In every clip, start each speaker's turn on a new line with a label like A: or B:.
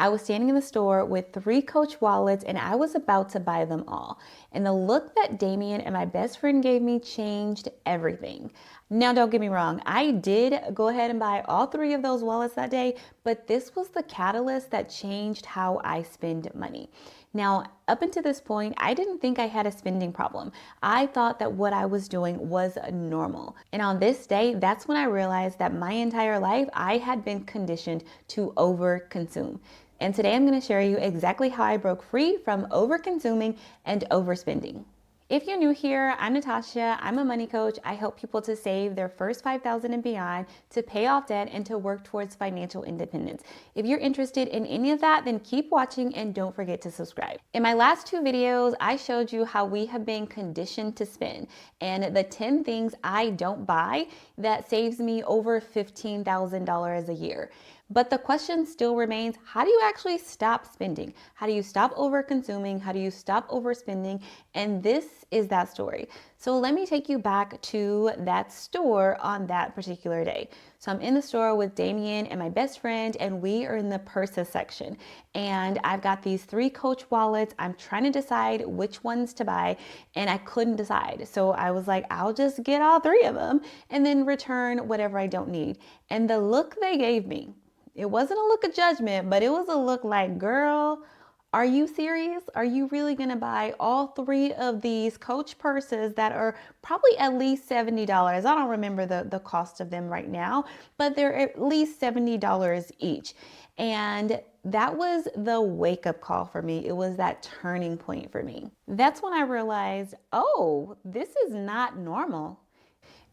A: I was standing in the store with 3 Coach wallets and I was about to buy them all. And the look that Damien and my best friend gave me changed everything. Now, don't get me wrong, I did go ahead and buy all 3 of those wallets that day, but this was the catalyst that changed how I spend money. Now, up until this point, I didn't think I had a spending problem. I thought that what I was doing was normal. And on this day, that's when I realized that my entire life, I had been conditioned to overconsume. And today I'm going to share you exactly how I broke free from overconsuming and overspending. If you're new here, I'm Natasha. I'm a money coach. I help people to save their first $5,000 and beyond, to pay off debt, and to work towards financial independence. If you're interested in any of that, then keep watching and don't forget to subscribe. In my last 2 videos, I showed you how we have been conditioned to spend and the 10 things I don't buy that saves me over $15,000 a year. But the question still remains, how do you actually stop spending? How do you stop over consuming? How do you stop overspending? And this is that story. So let me take you back to that store on that particular day. So I'm in the store with Damien and my best friend, and we are in the purses section. And I've got these 3 Coach wallets. I'm trying to decide which ones to buy, and I couldn't decide. So I was like, I'll just get all 3 of them and then return whatever I don't need. And the look they gave me, it wasn't a look of judgment, but it was a look like, girl, are you serious? Are you really gonna buy all 3 of these Coach purses that are probably at least $70? I don't remember the cost of them right now, but they're at least $70 each. And that was the wake-up call for me. It was that turning point for me. That's when I realized, oh, this is not normal.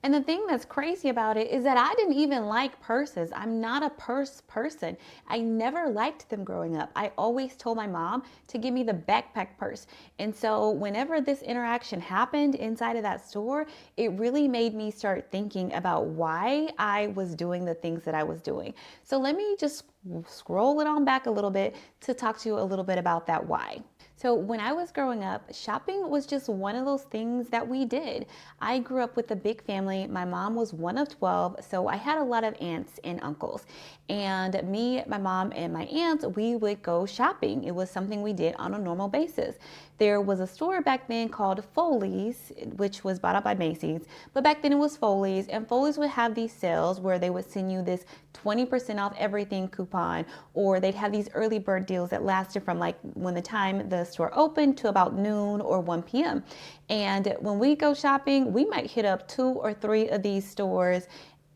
A: And the thing that's crazy about it is that I didn't even like purses. I'm not a purse person. I never liked them growing up. I always told my mom to give me the backpack purse. And so whenever this interaction happened inside of that store, it really made me start thinking about why I was doing the things that I was doing. So let me just scroll it on back a little bit to talk to you a little bit about that why. So when I was growing up, shopping was just one of those things that we did. I grew up with a big family. My mom was one of 12, so I had a lot of aunts and uncles. And me, my mom, and my aunts, we would go shopping. It was something we did on a normal basis. There was a store back then called Foley's, which was bought up by Macy's, but back then it was Foley's, and Foley's would have these sales where they would send you this 20% off everything coupon, or they'd have these early bird deals that lasted from like when the time the store opened to about noon or 1 p.m. And when we go shopping, we might hit up 2 or 3 of these stores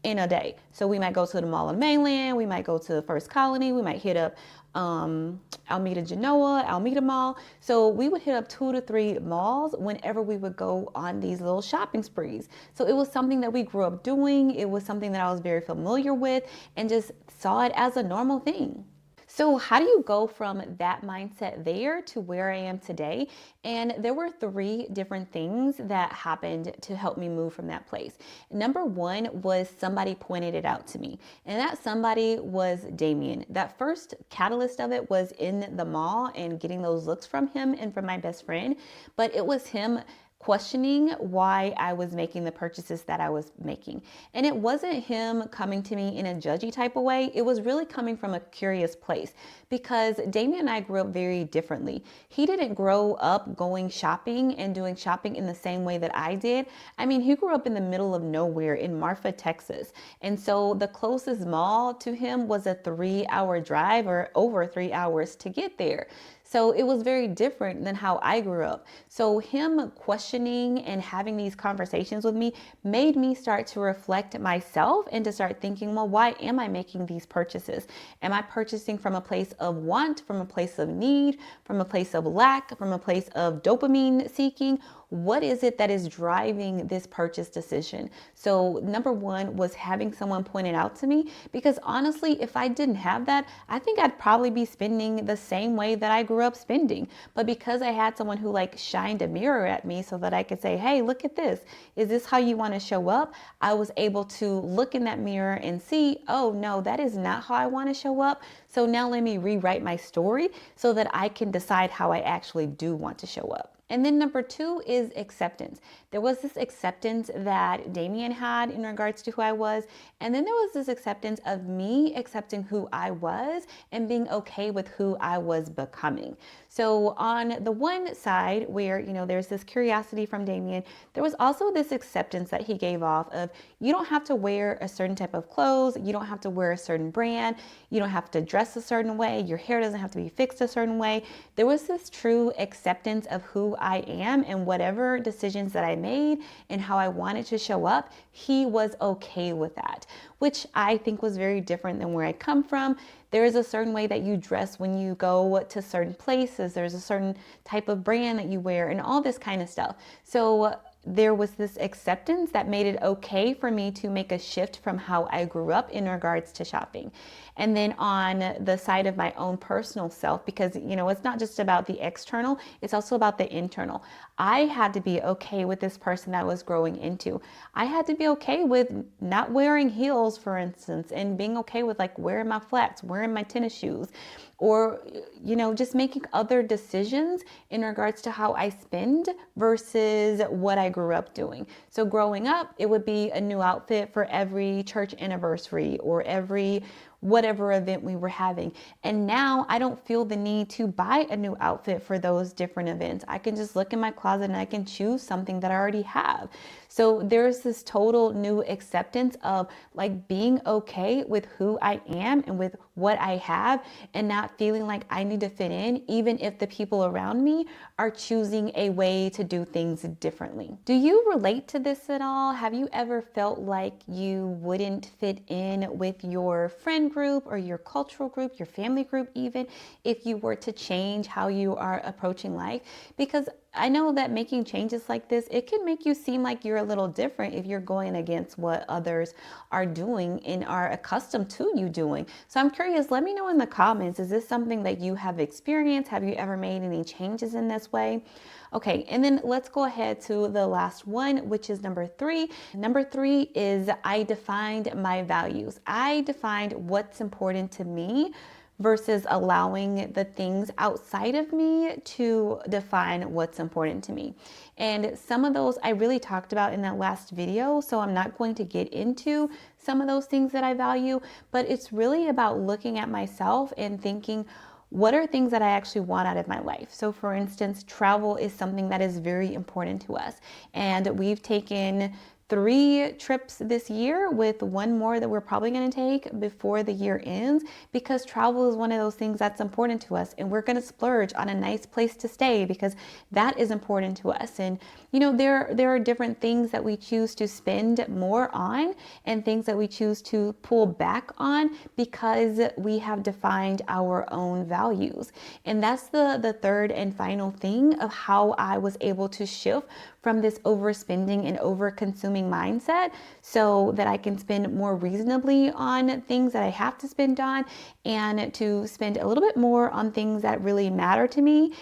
A: in a day. So we might go to the mall on the mainland, we might go to First Colony, we might hit up Alameda Genoa, Alameda Mall. So we would hit up 2 to 3 malls whenever we would go on these little shopping sprees. So it was something that we grew up doing. It was something that I was very familiar with and just saw it as a normal thing. So how do you go from that mindset there to where I am today? And there were 3 different things that happened to help me move from that place. Number 1 was somebody pointed it out to me, and that somebody was Damien. That first catalyst of it was in the mall and getting those looks from him and from my best friend, but it was him questioning why I was making the purchases that I was making. And it wasn't him coming to me in a judgy type of way. It was really coming from a curious place because Damien and I grew up very differently. He didn't grow up going shopping and doing shopping in the same way that I did. I mean, he grew up in the middle of nowhere in Marfa, Texas. And so the closest mall to him was a 3-hour drive or over 3 hours to get there. So it was very different than how I grew up. So him questioning and having these conversations with me made me start to reflect myself and to start thinking, well, why am I making these purchases? Am I purchasing from a place of want, from a place of need, from a place of lack, from a place of dopamine seeking? What is it that is driving this purchase decision? So number 1 was having someone point it out to me, because honestly, if I didn't have that, I think I'd probably be spending the same way that I grew up spending. But because I had someone who like shined a mirror at me so that I could say, hey, look at this. Is this how you want to show up? I was able to look in that mirror and see, oh no, that is not how I want to show up. So now let me rewrite my story so that I can decide how I actually do want to show up. And then number two is acceptance. There was this acceptance that Damien had in regards to who I was. And then there was this acceptance of me accepting who I was and being okay with who I was becoming. So on the one side where, there's this curiosity from Damien, there was also this acceptance that he gave off of, you don't have to wear a certain type of clothes. You don't have to wear a certain brand. You don't have to dress a certain way. Your hair doesn't have to be fixed a certain way. There was this true acceptance of who I am and whatever decisions that I made and how I wanted to show up. He was okay with that, which I think was very different than where I come from. There is a certain way that you dress when you go to certain places. There's a certain type of brand that you wear and all this kind of stuff. So there was this acceptance that made it okay for me to make a shift from how I grew up in regards to shopping. And then on the side of my own personal self, because, it's not just about the external, it's also about the internal. I had to be okay with this person that I was growing into. I had to be okay with not wearing heels, for instance, and being okay with like wearing my flats, wearing my tennis shoes, or, just making other decisions in regards to how I spend versus what I grew up doing. So growing up, it would be a new outfit for every church anniversary or every whatever event we were having. And now I don't feel the need to buy a new outfit for those different events. I can just look in my closet and I can choose something that I already have. So there's this total new acceptance of like being okay with who I am and with what I have and not feeling like I need to fit in, even if the people around me are choosing a way to do things differently. Do you relate to this at all? Have you ever felt like you wouldn't fit in with your friend group or your cultural group, your family group even, if you were to change how you are approaching life? Because I know that making changes like this, it can make you seem like you're a little different if you're going against what others are doing and are accustomed to you doing. So I'm curious, let me know in the comments, is this something that you have experienced? Have you ever made any changes in this way? Okay, and then let's go ahead to the last one, which is number three. Number three is I defined my values. I defined what's important to me versus allowing the things outside of me to define what's important to me. And some of those I really talked about in that last video, so I'm not going to get into some of those things that I value, but it's really about looking at myself and thinking, what are things that I actually want out of my life? So for instance, travel is something that is very important to us. And we've taken 3 trips this year with one more that we're probably going to take before the year ends, because travel is one of those things that's important to us, and we're going to splurge on a nice place to stay because that is important to us. And there are different things that we choose to spend more on and things that we choose to pull back on because we have defined our own values. And that's the third and final thing of how I was able to shift from this overspending and over-consuming mindset so that I can spend more reasonably on things that I have to spend on and to spend a little bit more on things that really matter to me.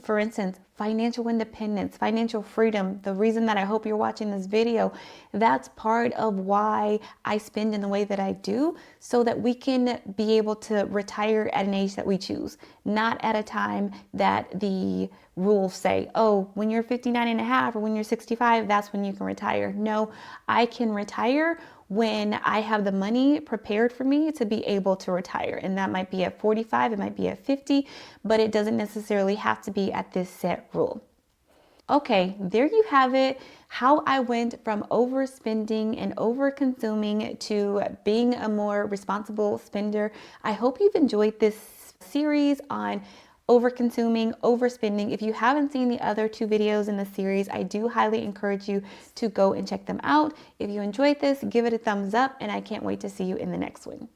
A: For instance, financial independence, financial freedom. The reason that I hope you're watching this video, that's part of why I spend in the way that I do, so that we can be able to retire at an age that we choose, not at a time that the rules say, oh, when you're 59 and a half or when you're 65, that's when you can retire. No, I can retire when I have the money prepared for me to be able to retire. And that might be at 45, it might be at 50, but it doesn't necessarily have to be at this set rule. Okay, there you have it. How I went from overspending and over-consuming to being a more responsible spender. I hope you've enjoyed this series on over-consuming, overspending. If you haven't seen the other 2 videos in the series, I do highly encourage you to go and check them out. If you enjoyed this, give it a thumbs up, and I can't wait to see you in the next one.